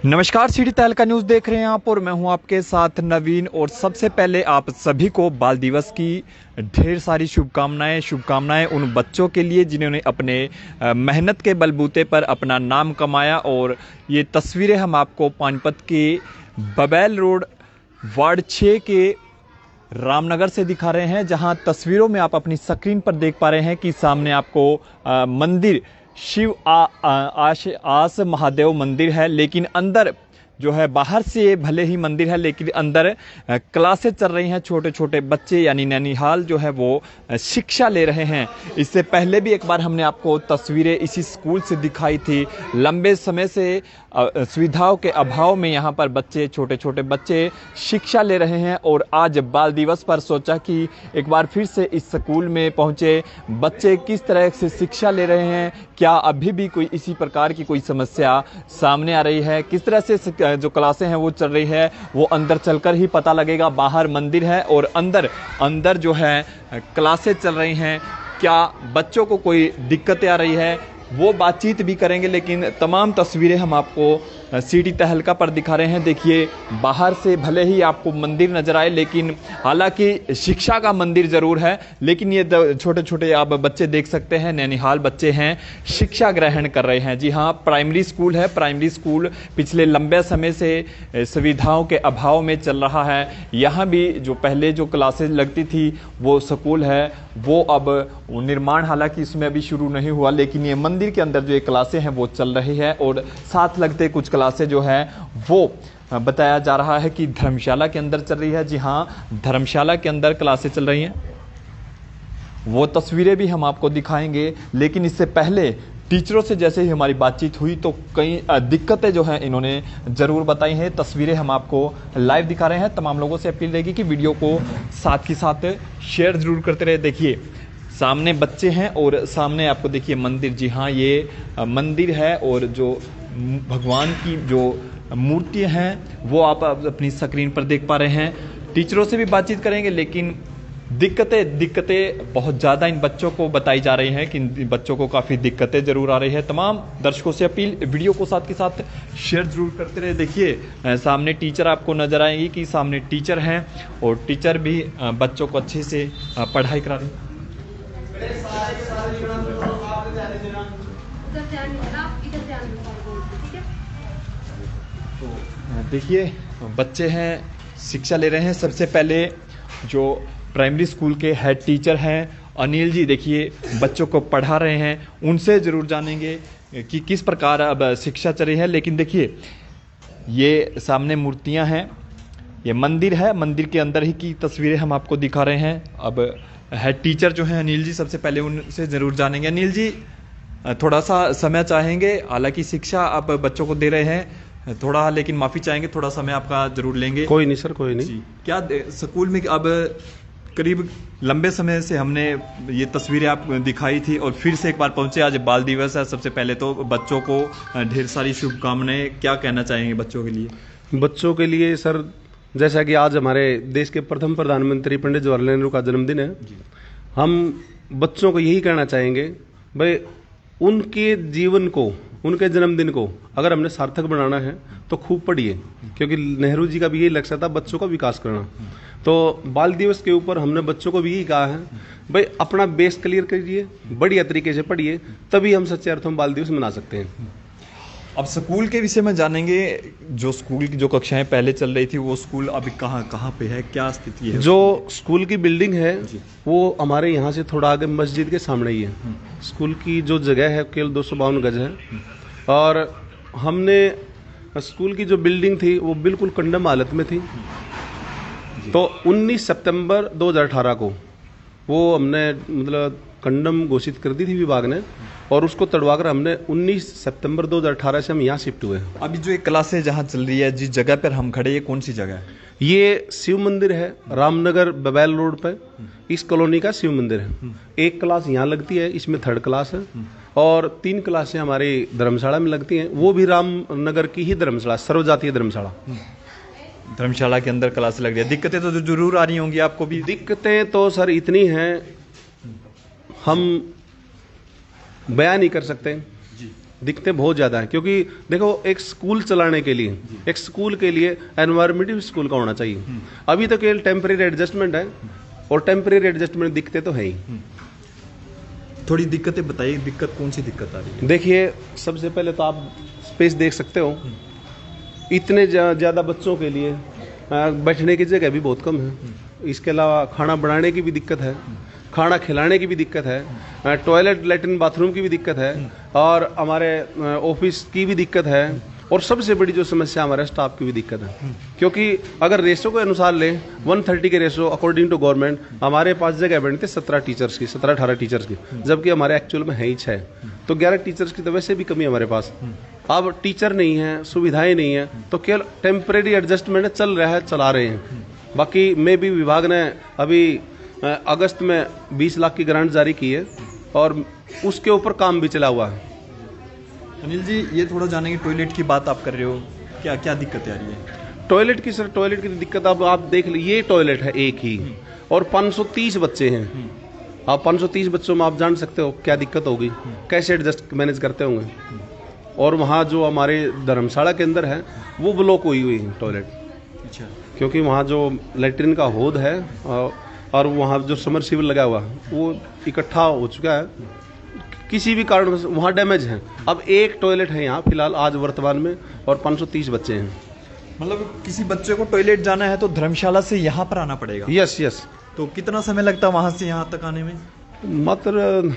नमस्कार, सिटी तहलका न्यूज़ देख रहे हैं आप और मैं हूं आपके साथ नवीन। और सबसे पहले आप सभी को बाल दिवस की ढेर सारी शुभकामनाएं उन बच्चों के लिए जिन्होंने अपने मेहनत के बलबूते पर अपना नाम कमाया। और ये तस्वीरें हम आपको पानीपत के बबैल रोड वार्ड 6 के रामनगर से दिखा रहे हैं, जहां तस्वीरों में आप अपनी स्क्रीन पर देख पा रहे हैं कि सामने आपको मंदिर शिव आस महादेव मंदिर है, लेकिन अंदर जो है बाहर से भले ही मंदिर है लेकिन अंदर क्लासेस चल रही हैं। छोटे छोटे बच्चे यानी नैनीहाल जो है वो शिक्षा ले रहे हैं। इससे पहले भी एक बार हमने आपको तस्वीरें इसी स्कूल से दिखाई थी। लंबे समय से सुविधाओं के अभाव में यहाँ पर बच्चे, छोटे छोटे बच्चे शिक्षा ले रहे हैं। और आज बाल दिवस पर सोचा कि एक बार फिर से इस स्कूल में पहुँचे बच्चे किस तरह से शिक्षा ले रहे हैं, क्या अभी भी कोई इसी प्रकार की कोई समस्या सामने आ रही है, किस तरह से जो क्लासें हैं वो चल रही है, वो अंदर चलकर ही पता लगेगा। बाहर मंदिर है और अंदर जो है क्लासें चल रही हैं। क्या बच्चों को कोई दिक्कतें आ रही है वो बातचीत भी करेंगे, लेकिन तमाम तस्वीरें हम आपको सिटी तहलका पर दिखा रहे हैं। देखिए, बाहर से भले ही आपको मंदिर नजर आए लेकिन हालांकि शिक्षा का मंदिर जरूर है, लेकिन ये छोटे छोटे आप बच्चे देख सकते हैं, नैनीहाल बच्चे हैं, शिक्षा ग्रहण कर रहे हैं। जी हाँ, प्राइमरी स्कूल है। प्राइमरी स्कूल पिछले लंबे समय से सुविधाओं के अभाव में चल रहा है। यहाँ भी जो पहले जो क्लासेज लगती थी वो स्कूल है, वो अब निर्माण हालांकि इसमें अभी शुरू नहीं हुआ, लेकिन ये मंदिर के अंदर जो ये क्लासें हैं वो चल रही है। और साथ लगते कुछ क्लासें जो है वो बताया जा रहा है कि धर्मशाला के अंदर चल रही है। जी हाँ, धर्मशाला के अंदर क्लासें चल रही हैं, वो तस्वीरें भी हम आपको दिखाएंगे। लेकिन इससे पहले टीचरों से जैसे ही हमारी बातचीत हुई तो कई दिक्कतें जो हैं इन्होंने ज़रूर बताई हैं। तस्वीरें हम आपको लाइव दिखा रहे हैं। तमाम लोगों से अपील रहेगी कि वीडियो को साथ ही साथ शेयर ज़रूर करते रहे। देखिए, सामने बच्चे हैं और सामने आपको देखिए मंदिर। जी हाँ, ये मंदिर है और जो भगवान की जो मूर्तियाँ हैं वो आप अपनी स्क्रीन पर देख पा रहे हैं। टीचरों से भी बातचीत करेंगे, लेकिन दिक्कतें बहुत ज़्यादा इन बच्चों को बताई जा रही हैं कि इन बच्चों को काफ़ी दिक्कतें ज़रूर आ रही है। तमाम दर्शकों से अपील, वीडियो को साथ के साथ शेयर ज़रूर करते रहे। देखिए, सामने टीचर आपको नज़र आएंगी कि सामने टीचर हैं और टीचर भी बच्चों को अच्छे से पढ़ाई करा रही हैं। देखिए, बच्चे हैं, शिक्षा ले रहे हैं। सबसे पहले जो प्राइमरी स्कूल के हेड टीचर हैं अनिल जी, देखिए बच्चों को पढ़ा रहे हैं, उनसे ज़रूर जानेंगे कि किस प्रकार अब शिक्षा चल रही है। लेकिन देखिए, ये सामने मूर्तियां हैं, ये मंदिर है, मंदिर के अंदर ही की तस्वीरें हम आपको दिखा रहे हैं। अब हेड टीचर जो हैं अनिल जी, सबसे पहले उनसे ज़रूर जानेंगे। अनिल जी, थोड़ा सा समय चाहेंगे, हालांकि शिक्षा आप बच्चों को दे रहे हैं थोड़ा, लेकिन माफ़ी चाहेंगे, थोड़ा समय आपका ज़रूर लेंगे। कोई नहीं सर, कोई नहीं। क्या स्कूल में अब करीब लंबे समय से हमने ये तस्वीरें आप दिखाई थी और फिर से एक बार पहुंचे, आज बाल दिवस है। सबसे पहले तो बच्चों को ढेर सारी शुभकामनाएं, क्या कहना चाहेंगे बच्चों के लिए? बच्चों के लिए सर, जैसा कि आज हमारे देश के प्रथम प्रधानमंत्री पंडित जवाहरलाल नेहरू का जन्मदिन है, हम बच्चों को यही कहना चाहेंगे, भाई उनके जीवन को, उनके जन्मदिन को अगर हमने सार्थक बनाना है तो खूब पढ़िए, क्योंकि नेहरू जी का भी यही लक्ष्य था, बच्चों का विकास करना। तो बाल दिवस के ऊपर हमने बच्चों को भी यही कहा है, भाई अपना बेस क्लियर करिए, बढ़िया तरीके से पढ़िए, तभी हम सच्चे अर्थों में बाल दिवस मना सकते हैं। अब स्कूल के विषय में जानेंगे। जो स्कूल की जो कक्षाएं पहले चल रही थी वो स्कूल अभी कहाँ पे है, क्या स्थिति है? जो स्कूल की बिल्डिंग है वो हमारे यहाँ से थोड़ा आगे मस्जिद के सामने ही है। स्कूल की जो जगह है केवल 252 गज है, और हमने स्कूल की जो बिल्डिंग थी वो बिल्कुल कंडम हालत में थी। तो 19 सितंबर 2018 को वो हमने मतलब कंडम घोषित कर दी थी विभाग ने, और उसको तड़वाकर हमने 19 सितंबर 2018 से हम यहाँ शिफ्ट हुए हैं। अभी जो एक क्लास है जहाँ चल रही है, जिस जगह पर हम खड़े, ये कौन सी जगह है? ये शिव मंदिर है, रामनगर बबैल रोड पे, इस कॉलोनी का शिव मंदिर है। एक क्लास यहाँ लगती है, इसमें 3rd क्लास है, और 3 क्लासें हमारी धर्मशाला में लगती हैं, वो भी रामनगर की ही धर्मशाला, सर्वजातीय धर्मशाला। धर्मशाला के अंदर क्लास लग रही है, दिक्कतें तो जरूर आ रही होंगी आपको भी? दिक्कतें तो सर इतनी हैं हम बयान नहीं कर सकते। दिक्कतें बहुत ज़्यादा हैं, क्योंकि देखो एक स्कूल चलाने के लिए, एक स्कूल के लिए एनवायरमेंट स्कूल का होना चाहिए। अभी तो केवल टेम्परेरी एडजस्टमेंट है, और टेम्परेरी एडजस्टमेंट दिक्कतें तो है ही। थोड़ी दिक्कतें बताइए, दिक्कत कौन सी दिक्कत आ रही है? देखिए, सबसे पहले तो आप स्पेस देख सकते हो, इतने ज़्यादा बच्चों के लिए बैठने की जगह भी बहुत कम है। इसके अलावा खाना बनाने की भी दिक्कत है, खाना खिलाने की भी दिक्कत है, टॉयलेट लैट्रिन बाथरूम की भी दिक्कत है, और हमारे ऑफिस की भी दिक्कत है, और सबसे बड़ी जो समस्या हमारे स्टाफ की भी दिक्कत है। क्योंकि अगर रेशो के अनुसार लें 130 के रेशो अकॉर्डिंग टू गवर्नमेंट, हमारे पास जगह बनती है 17 टीचर्स की, 17-18 टीचर्स की, जबकि हमारे एक्चुअल में है ही 6। तो 11 टीचर्स की तो वैसे भी कमी है हमारे पास। अब टीचर नहीं है, सुविधाएं नहीं है, तो केवल टेम्परेरी एडजस्टमेंट चल रहा है, चला रहे हैं। बाकी में भी विभाग ने अभी अगस्त में 20 लाख की ग्रांट जारी की है, और उसके ऊपर काम भी चला हुआ है। अनिल जी, ये थोड़ा जानेंगे, टॉयलेट की बात आप कर रहे हो, क्या क्या दिक्कतें आ रही है? टॉयलेट की सर, टॉयलेट की दिक्कत अब आप देख लीजिए, ये टॉयलेट है एक ही, और 530 बच्चे हैं। आप 530 बच्चों में आप जान सकते हो क्या दिक्कत होगी, कैसे एडजस्ट मैनेज करते होंगे। और वहाँ जो हमारे धर्मशाला के अंदर है वो ब्लॉक हुई है टॉयलेट। अच्छा। क्योंकि वहाँ जो लैट्रिन का होद है और वहाँ जो समरसीबल लगा हुआ है वो इकट्ठा हो चुका है, किसी भी कारण से वहाँ डैमेज है। अब एक टॉयलेट है यहाँ फिलहाल आज वर्तमान में, और 530 बच्चे हैं। मतलब किसी बच्चे को टॉयलेट जाना है तो धर्मशाला से यहाँ पर आना पड़ेगा? Yes yes. तो कितना समय लगता है वहाँ से यहाँ तक आने में? मात्र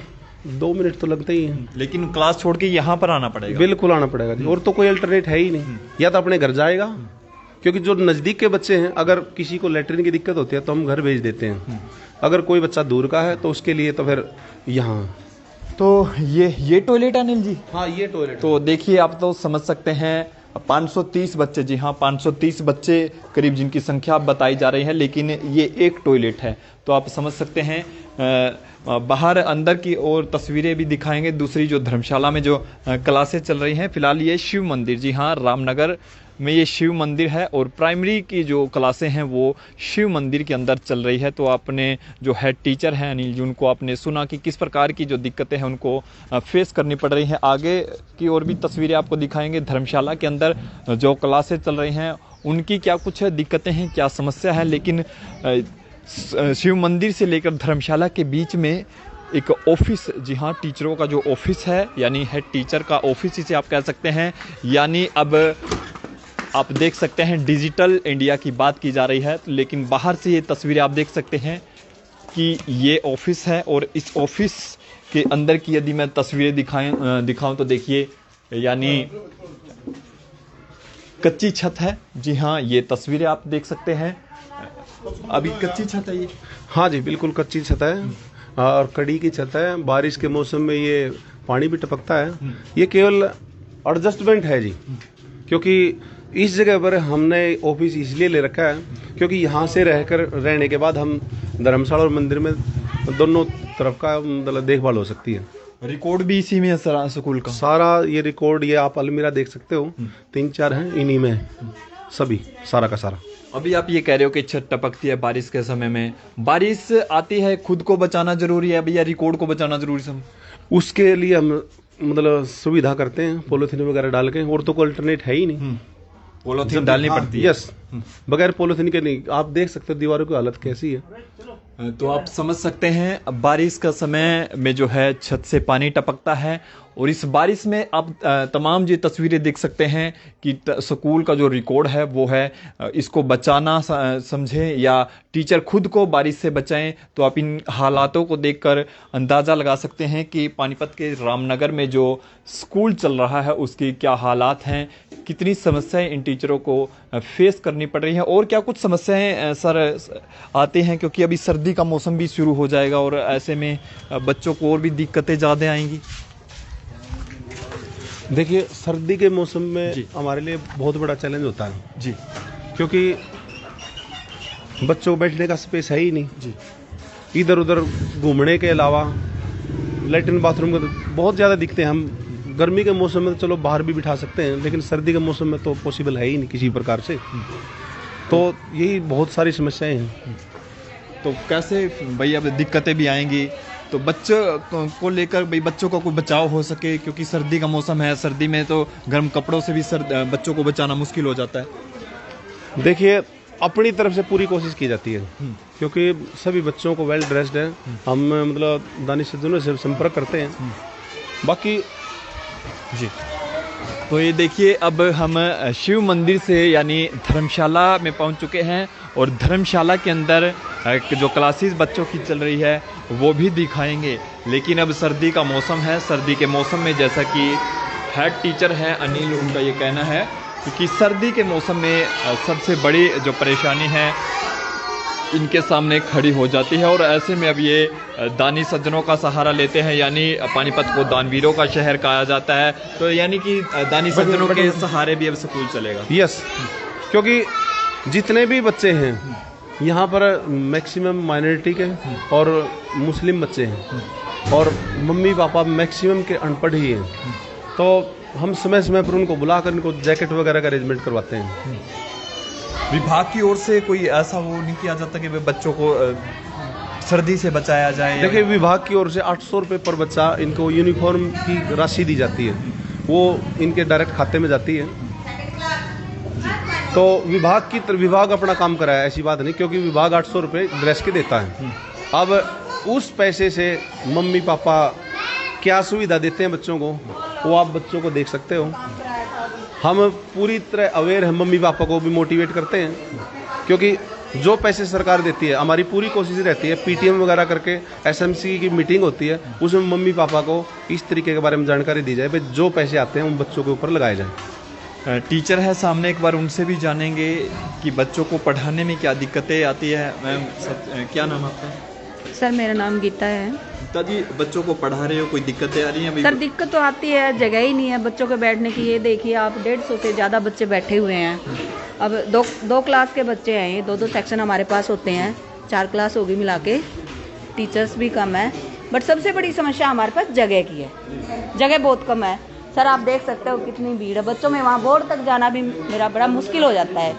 2 मिनट तो लगते ही हैं। लेकिन क्लास छोड़ के यहाँ पर आना पड़ेगा? बिल्कुल आना पड़ेगा जी, और तो कोई अल्टरनेट है ही नहीं। या तो अपने घर जाएगा, क्योंकि जो नज़दीक के बच्चे हैं, अगर किसी को लैट्रिन की दिक्कत होती है तो हम घर भेज देते हैं। अगर कोई बच्चा दूर का है तो उसके लिए तो फिर यहाँ। तो ये टॉयलेट अनिल जी? हाँ, ये टॉयलेट। तो देखिए, आप तो समझ सकते हैं 530 बच्चे, जी हाँ 530 बच्चे करीब जिनकी संख्या बताई जा रही है, लेकिन ये एक टॉयलेट है। तो आप समझ सकते हैं, बाहर अंदर की और तस्वीरें भी दिखाएंगे। दूसरी जो धर्मशाला में जो क्लासें चल रही हैं, फिलहाल ये शिव मंदिर, जी हाँ रामनगर में ये शिव मंदिर है, और प्राइमरी की जो क्लासें हैं वो शिव मंदिर के अंदर चल रही है। तो आपने जो हेड टीचर हैं अनिल जी, उनको आपने सुना कि किस प्रकार की जो दिक्कतें हैं उनको फेस करनी पड़ रही हैं। आगे की और भी तस्वीरें आपको दिखाएंगे। धर्मशाला के अंदर जो क्लासें चल रही हैं उनकी क्या कुछ दिक्कतें हैं, क्या समस्या है। लेकिन शिव मंदिर से लेकर धर्मशाला के बीच में एक ऑफिस, जी हाँ टीचरों का जो ऑफिस है, यानी हेड टीचर का ऑफिस इसे आप कह सकते हैं। यानी अब आप देख सकते हैं डिजिटल इंडिया की बात की जा रही है, लेकिन बाहर से ये तस्वीरें आप देख सकते हैं कि ये ऑफिस है, और इस ऑफिस के अंदर की यदि मैं तस्वीरें दिखाऊं तो देखिए, यानी कच्ची छत है। जी हाँ, ये तस्वीरें आप देख सकते हैं, अभी कच्ची छत है ये। हाँ जी, बिल्कुल कच्ची छत है, और कड़ी की छत है। बारिश के मौसम में ये पानी भी टपकता है। ये केवल एडजस्टमेंट है जी, क्योंकि इस जगह पर हमने ऑफिस इसलिए ले रखा है क्योंकि यहाँ से रहने के बाद हम धर्मशाला और मंदिर में दोनों तरफ का मतलब देखभाल हो सकती है। रिकॉर्ड भी इसी में है सारा स्कूल का? सारा ये रिकॉर्ड, ये आप अलमीरा देख सकते हो, 3-4 हैं, इन्हीं में सभी सारा का सारा। अभी आप ये कह रहे हो कि छत टपकती है बारिश के समय में, बारिश आती है, खुद को बचाना जरूरी है या रिकॉर्ड को बचाना जरूरी है? उसके लिए हम मतलब सुविधा करते हैं पॉलिथीन वगैरह डाल के, और तो कोई अल्टरनेट है ही नहीं। पॉलिथीन डालनी पड़ती है? यस, बगैर पॉलिथीन के नहीं। आप देख सकते हो दीवारों की हालत कैसी है। तो आप समझ सकते हैं बारिश का समय में जो है छत से पानी टपकता है, और इस बारिश में आप तमाम जो तस्वीरें देख सकते हैं कि स्कूल का जो रिकॉर्ड है वो है, इसको बचाना समझें या टीचर खुद को बारिश से बचाएं। तो आप इन हालातों को देखकर अंदाज़ा लगा सकते हैं कि पानीपत के रामनगर में जो स्कूल चल रहा है उसकी क्या हालात हैं, कितनी समस्याएं इन टीचरों को फेस करनी पड़ रही हैं, और क्या कुछ समस्याएं सर आते हैं, क्योंकि अभी सर्दी का मौसम भी शुरू हो जाएगा और ऐसे में बच्चों को और भी दिक्कतें ज़्यादा आएंगी। देखिए, सर्दी के मौसम में हमारे लिए बहुत बड़ा चैलेंज होता है जी, क्योंकि बच्चों को बैठने का स्पेस है ही नहीं जी। इधर उधर घूमने के अलावा लैट्रिन बाथरूम का तो बहुत ज़्यादा दिखते हैं। हम गर्मी के मौसम में तो चलो बाहर भी बिठा सकते हैं, लेकिन सर्दी के मौसम में तो पॉसिबल है ही नहीं किसी प्रकार से। तो यही बहुत सारी समस्याएं हैं। तो कैसे भाई अब दिक्कतें भी आएंगी, तो बच्चों को लेकर भाई बच्चों का कोई बचाव हो सके, क्योंकि सर्दी का मौसम है, सर्दी में तो गर्म कपड़ों से भी बच्चों को बचाना मुश्किल हो जाता है। देखिए, अपनी तरफ से पूरी कोशिश की जाती है, क्योंकि सभी बच्चों को वेल ड्रेस्ड है। हम मतलब दानिश सज्जनों से संपर्क करते हैं। बाकी जी, तो ये देखिए अब हम शिव मंदिर से यानी धर्मशाला में पहुंच चुके हैं, और धर्मशाला के अंदर जो क्लासेस बच्चों की चल रही है वो भी दिखाएंगे। लेकिन अब सर्दी का मौसम है, सर्दी के मौसम में जैसा कि हेड टीचर हैं अनिल, उनका ये कहना है क्योंकि सर्दी के मौसम में सबसे बड़ी जो परेशानी है इनके सामने खड़ी हो जाती है, और ऐसे में अब ये दानी सज्जनों का सहारा लेते हैं। यानी पानीपत को दानवीरों का शहर कहा जाता है, तो यानी कि दानी सज्जनों के सहारे भी अब स्कूल चलेगा। यस, क्योंकि जितने भी बच्चे हैं यहाँ पर मैक्सिमम माइनॉरिटी के और मुस्लिम बच्चे हैं, और मम्मी पापा मैक्सिमम के अनपढ़ ही हैं। तो हम समय समय पर उनको बुलाकर इनको जैकेट वगैरह का अरेंजमेंट करवाते हैं। विभाग की ओर से कोई ऐसा वो नहीं किया जाता कि बच्चों को सर्दी से बचाया जाए? देखिए, विभाग की ओर से 800 रुपये पर बच्चा इनको यूनिफॉर्म की राशि दी जाती है, वो इनके डायरेक्ट खाते में जाती है। तो विभाग अपना काम कराया, ऐसी बात नहीं, क्योंकि विभाग 800 रुपये ड्रेस के देता है। अब उस पैसे से मम्मी पापा क्या सुविधा देते हैं बच्चों को, वो आप बच्चों को देख सकते हो। हम पूरी तरह अवेयर हैं, मम्मी पापा को भी मोटिवेट करते हैं, क्योंकि जो पैसे सरकार देती है, हमारी पूरी कोशिश रहती है पीटीएम वगैरह करके एसएमसी की मीटिंग होती है, उसमें मम्मी पापा को इस तरीके के बारे में जानकारी दी जाए, भाई जो पैसे आते हैं उन बच्चों के ऊपर लगाए जाएं। टीचर है सामने, एक बार उनसे भी जानेंगे कि बच्चों को पढ़ाने में क्या दिक्कतें आती है। मैम, क्या नाम आपका? सर, मेरा नाम गीता है। गीता जी, बच्चों को पढ़ा रहे हो, कोई दिक्कतें आ रही हैं? सर, दिक्कत तो आती है, जगह ही नहीं है बच्चों के बैठने की। ये देखिए आप, 150 से ज़्यादा बच्चे बैठे हुए हैं। अब दो क्लास के बच्चे हैं, ये दो सेक्शन हमारे पास होते हैं, 4 क्लास होगी मिला के, टीचर्स भी कम है। बट सबसे बड़ी समस्या हमारे पास जगह की है, जगह बहुत कम है। सर, आप देख सकते हो कितनी भीड़ है बच्चों में, वहाँ बोर्ड तक जाना भी मेरा बड़ा मुश्किल हो जाता है।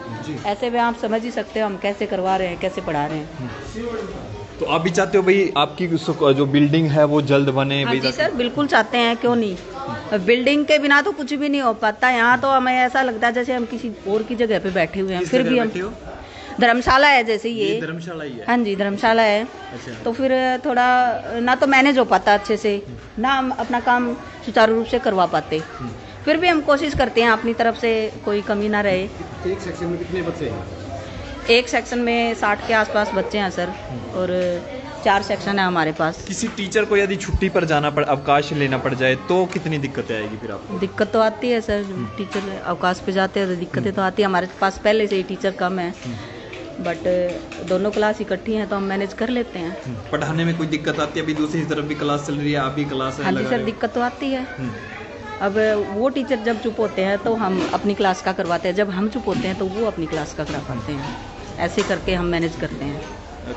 ऐसे में आप समझ ही सकते हो हम कैसे करवा रहे हैं, कैसे पढ़ा रहे हैं। तो आप भी चाहते हो भाई आपकी जो बिल्डिंग है वो जल्द बने? हाँ जी सर, बिल्कुल चाहते हैं, क्यों नहीं। बिल्डिंग के बिना तो कुछ भी नहीं हो पाता। यहाँ तो हमें ऐसा लगता है जैसे हम किसी और की जगह पे बैठे हुए हैं। फिर भी हम धर्मशाला है, जैसे ये धर्मशाला ही है। हाँ जी, धर्मशाला है। अच्छा। तो फिर थोड़ा ना तो मैनेज हो पाता अच्छे से, ना हम अपना काम सुचारू रूप से करवा पाते। फिर भी हम कोशिश करते हैं अपनी तरफ से कोई कमी ना रहे। एक सेक्शन में कितने बच्चे हैं? एक सेक्शन में 60 के आसपास बच्चे हैं सर, और 4 सेक्शन है हमारे पास। किसी टीचर को यदि छुट्टी पर जाना पड़, अवकाश लेना पड़ जाए तो कितनी दिक्कतें आएगी फिर आपको? दिक्कत तो आती है सर, टीचर अवकाश पे जाते हैं तो दिक्कतें तो आती है। हमारे पास पहले से ही टीचर कम है, बट दोनों क्लास इकट्ठी हैं तो हम मैनेज कर लेते हैं। पढ़ाने में कोई दिक्कत आती है? अभी दूसरी तरफ भी क्लास चल रही है, आप भी क्लास? हाँ जी सर, दिक्कत तो आती है। अब वो टीचर जब चुप होते हैं तो हम अपनी क्लास का करवाते हैं, जब हम चुप होते हैं तो वो अपनी क्लास का करवाते हैं। ऐसे करके हम मैनेज करते हैं।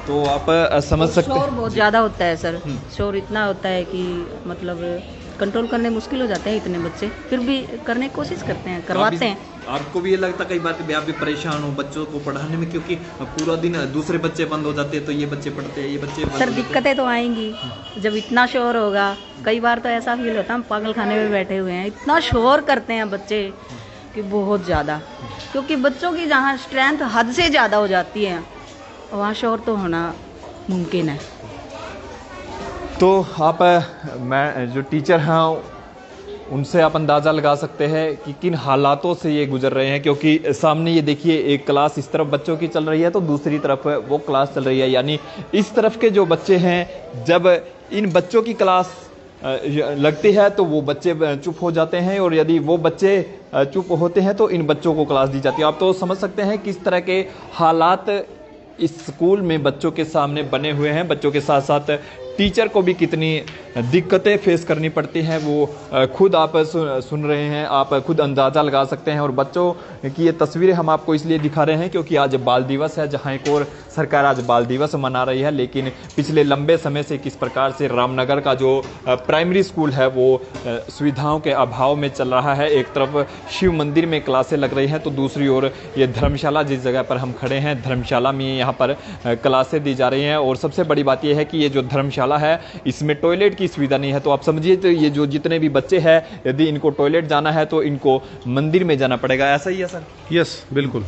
तो आप समझ सकते हैं, शोर बहुत ज़्यादा होता है सर, शोर इतना होता है कि मतलब कंट्रोल करने मुश्किल हो जाते हैं इतने बच्चे। फिर भी करने की कोशिश करते हैं, करवाते हैं। आपको भी ये लगता कई बार कि आप भी परेशान हो बच्चों को पढ़ाने में, क्योंकि पूरा दिन दूसरे बच्चे बंद हो जाते हैं तो ये बच्चे पढ़ते हैं, ये बच्चे बंद सर, दिक्कतें तो आएंगी जब इतना शोर होगा। कई बार तो ऐसा फील होता है हम पागल खाने में बैठे हुए हैं, इतना शोर करते हैं बच्चे कि बहुत ज़्यादा। क्योंकि बच्चों की जहाँ स्ट्रेंथ हद से ज़्यादा हो जाती है, वहाँ शोर तो होना मुमकिन है। तो आप मैं जो टीचर हैं उनसे आप अंदाज़ा लगा सकते हैं कि किन हालातों से ये गुजर रहे हैं, क्योंकि सामने ये देखिए एक क्लास इस तरफ बच्चों की चल रही है तो दूसरी तरफ वो क्लास चल रही है। यानी इस तरफ के जो बच्चे हैं, जब इन बच्चों की क्लास लगती है तो वो बच्चे चुप हो जाते हैं, और यदि वो बच्चे चुप होते हैं तो इन बच्चों को क्लास दी जाती है। आप तो समझ सकते हैं किस तरह के हालात इस स्कूल में बच्चों के सामने बने हुए हैं। बच्चों के साथ साथ टीचर को भी कितनी दिक्कतें फेस करनी पड़ती हैं वो खुद आप सुन रहे हैं, आप खुद अंदाज़ा लगा सकते हैं। और बच्चों की ये तस्वीरें हम आपको इसलिए दिखा रहे हैं क्योंकि आज बाल दिवस है, जहाँ एक और सरकार आज बाल दिवस मना रही है, लेकिन पिछले लंबे समय से किस प्रकार से रामनगर का जो प्राइमरी स्कूल है वो सुविधाओं के अभाव में चल रहा है। एक तरफ शिव मंदिर में क्लासें लग रही हैं तो दूसरी ओर ये धर्मशाला जिस जगह पर हम खड़े हैं, धर्मशाला में यहाँ पर क्लासें दी जा रही हैं। और सबसे बड़ी बात यह है कि ये जो धर्मशाला है इसमें टॉयलेट की सुविधा नहीं है। तो आप समझिए, तो ये जो जितने भी बच्चे हैं, यदि इनको टॉयलेट जाना है तो इनको मंदिर में जाना पड़ेगा। ऐसा ही है सर? यस, बिल्कुल।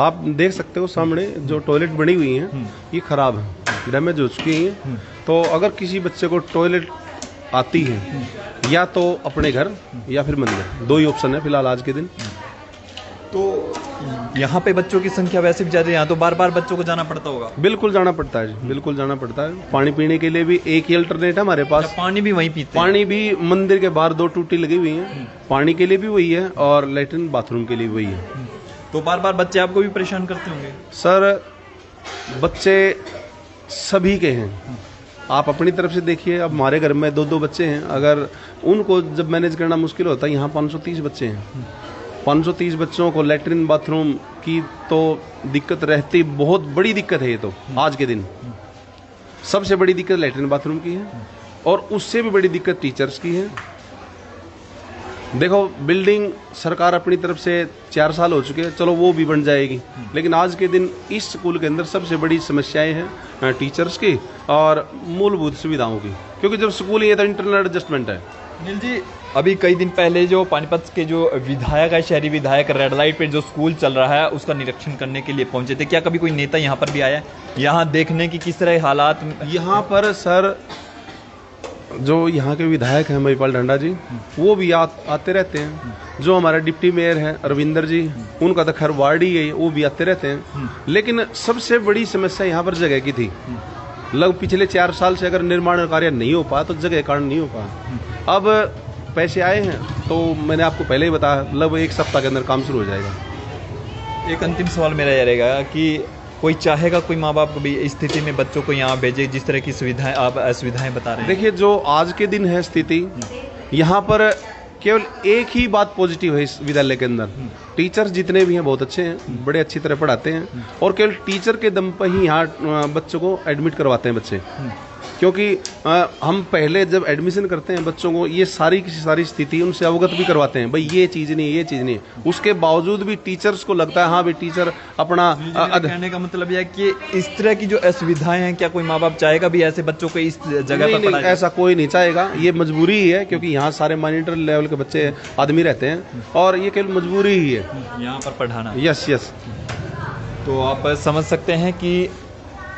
आप देख सकते हो सामने जो टॉयलेट बनी हुई हैं ये खराब है, डैमेज हो चुकी हैं। तो अगर किसी बच्चे को टॉयलेट आती है या तो अपने घर या फिर मंदिर, दो ही ऑप्शन है फिलहाल आज के दिन। तो यहाँ पे बच्चों की संख्या वैसे भी ज़्यादा है, यहाँ तो बार बार बच्चों को जाना पड़ता होगा? बिल्कुल जाना पड़ता है जी, बिल्कुल जाना पड़ता है। पानी पीने के लिए भी एक ही अल्टरनेट है हमारे पास। पानी भी वहीं पीते हैं? पानी भी मंदिर के बाहर 2 टूटी लगी हुई हैं, पानी के लिए भी वही है और लेटरिन बाथरूम के लिए भी वही है। तो बार बार बच्चे आपको भी परेशान करते होंगे? सर बच्चे सभी के हैं, आप अपनी तरफ से देखिए। अब हमारे घर में 2-2 बच्चे हैं, अगर उनको जब मैनेज करना मुश्किल होता है, यहाँ 530 बच्चे हैं, 530 बच्चों को लेटरिन बाथरूम की तो दिक्कत रहती, बहुत बड़ी दिक्कत है ये तो आज के दिन। सबसे बड़ी दिक्कत लेटरिन बाथरूम की है और उससे भी बड़ी दिक्कत टीचर्स की है। देखो बिल्डिंग सरकार अपनी तरफ से 4 साल हो चुके हैं, चलो वो भी बन जाएगी, लेकिन आज के दिन इस स्कूल के अंदर सबसे बड़ी समस्याएं हैं टीचर्स की और मूलभूत सुविधाओं की, क्योंकि जब स्कूल ये तो इंटरनल एडजस्टमेंट है। अनिल जी, अभी कई दिन पहले जो पानीपत के जो विधायक है, शहरी विधायक, रेड लाइट पे जो स्कूल चल रहा है उसका निरीक्षण करने के लिए पहुंचे थे। क्या कभी कोई नेता यहाँ पर भी आया है यहाँ देखने की किस तरह हालात? यहाँ पर सर जो यहाँ के विधायक हैं महिपाल ढंडा जी, वो भी आते रहते हैं। जो हमारा डिप्टी मेयर है रविंदर जी, उनका तो खैर वार्ड ही है, वो भी आते रहते हैं। लेकिन सबसे बड़ी समस्या यहाँ पर जगह की थी। लगभग पिछले 4 साल से अगर निर्माण कार्य नहीं हो पाया तो जगह के कारण नहीं हो पाया। अब पैसे आए हैं तो मैंने आपको पहले ही बताया, लगभग 1 सप्ताह के अंदर काम शुरू हो जाएगा। एक अंतिम सवाल मेरा यह रहेगा कि कोई चाहेगा, कोई माँ बाप भी इस स्थिति में बच्चों को यहाँ भेजे जिस तरह की सुविधाएं आप असुविधाएं बता रहे हैं? देखिए जो आज के दिन है स्थिति, यहाँ पर केवल एक ही बात पॉजिटिव है इस विद्यालय के अंदर। टीचर्स जितने भी हैं बहुत अच्छे हैं, बड़े अच्छी तरह पढ़ाते हैं और केवल टीचर के दम पर ही यहाँ बच्चों को एडमिट करवाते हैं बच्चे। क्योंकि हम पहले जब एडमिशन करते हैं बच्चों को ये सारी की सारी स्थिति उनसे अवगत भी करवाते हैं, भाई ये चीज़ नहीं, ये चीज़ नहीं। उसके बावजूद भी टीचर्स को लगता है हाँ भाई टीचर अपना कहने का मतलब यह है कि इस तरह की जो असुविधाएं हैं, क्या कोई माँ बाप चाहेगा भी ऐसे बच्चों को इस जगह पर पढ़ाएं? ऐसा कोई नहीं चाहेगा, ये मजबूरी ही है, क्योंकि यहाँ सारे मॉनिटर लेवल के बच्चे आदमी रहते हैं और ये केवल मजबूरी ही है यहाँ पर पढ़ाना। Yes yes. तो आप समझ सकते हैं कि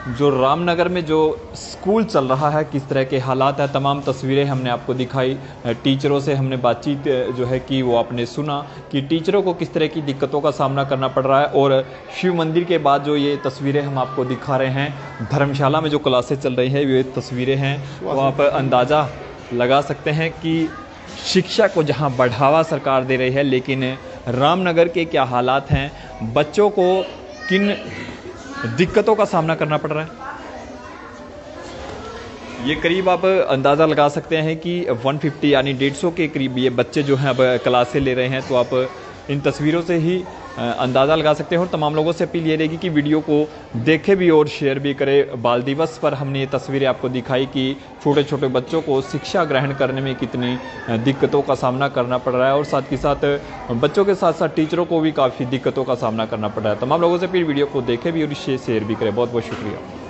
जो रामनगर में जो स्कूल चल रहा है किस तरह के हालात है। तमाम तस्वीरें हमने आपको दिखाई, टीचरों से हमने बातचीत जो है कि वो आपने सुना कि टीचरों को किस तरह की दिक्कतों का सामना करना पड़ रहा है। और शिव मंदिर के बाद जो ये तस्वीरें हम आपको दिखा रहे हैं, धर्मशाला में जो क्लासेस चल रही है ये तस्वीरें हैं, तो आप अंदाज़ा लगा सकते हैं कि शिक्षा को जहाँ बढ़ावा सरकार दे रही है, लेकिन रामनगर के क्या हालात हैं, बच्चों को किन दिक्कतों का सामना करना पड़ रहा है। ये करीब आप अंदाज़ा लगा सकते हैं कि 150 यानी 150 के करीब ये बच्चे जो हैं अब क्लासें ले रहे हैं। तो आप इन तस्वीरों से ही अंदाज़ा लगा सकते हैं। और तमाम लोगों से अपील ये रहेगी कि वीडियो को देखें भी और शेयर भी करें। बाल दिवस पर हमने ये तस्वीरें आपको दिखाई कि छोटे छोटे बच्चों को शिक्षा ग्रहण करने में कितनी दिक्कतों का सामना करना पड़ रहा है और साथ ही साथ बच्चों के साथ साथ टीचरों को भी काफ़ी दिक्कतों का सामना करना पड़ रहा है। तमाम लोगों से अपील वीडियो को देखें भी और शेयर भी करें। बहुत बहुत शुक्रिया।